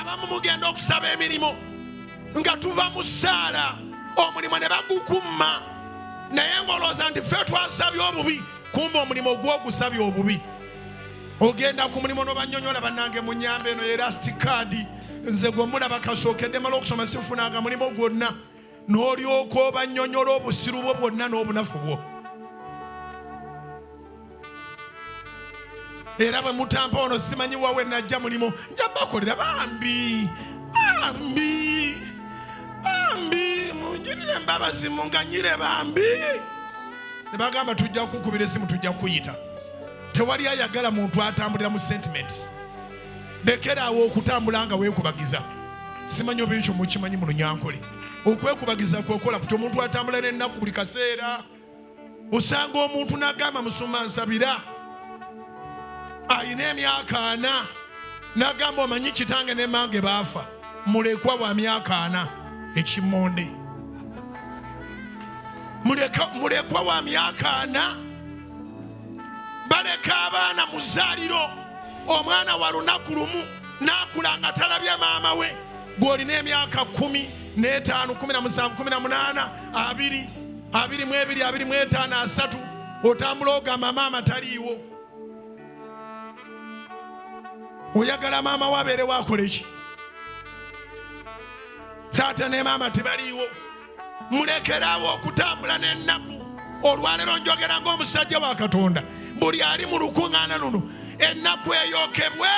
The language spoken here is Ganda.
abamu mugenda okusaba emirimu nga tuva mu ssaala omulimu ne bagukumma naye ng'olowooza nti ffe twasabye obubi kumba omulimu gw'ogusabye obubi. Ogenda ku mulimu n'obanyonyola bannange mu nnyamba eno yerastikadi nze gwe mulaba kasookedde mala okusoma sifunanga mulimu gwonna n'olyoka obanyonyola obusiru bwo bwonna n'obunafu bwo. Era bwe mutampa ono simanyi wawe najja mulimu nja bakolera bambi munjirire embabazi munganyire bambi. Ne bagamba tujja kukubira esimu tujja kuyita. Tewali ayagala muntu atambulira mu sentiments. Lekeraawo okutambula nga weekubagiza. Simanyi oba ekyo mukimanyi mu Lunyankole. Okwekubagiza kwokola kuti omuntu atambula n'ennaku buli kaseera. Osanga omuntu n'agamba musuma nsabira. Ayina emyaka 4 n'agamba omanyi kitange ne mange baafa. Mulekwa wa myaka 4 ekimmonde. Mulekwa wa myaka 4 baleka abaana mu zzaaliro. Omwana wa lunaku lumu n'akula nga talabya maama we gw'olina emyaka 15, 17, 18, 20, 22, 25, 3 otambula ogamba maama taliiwo. Oyagala maama we abeere waakola eki? Taata ne maama tebaliiwo. Mulekeraawo okutambula n'ennaku. Olwaleero njogera ng'omusajja wa Katonda. Buli ali mu lukuŋŋaana luno ennaku eyokebwe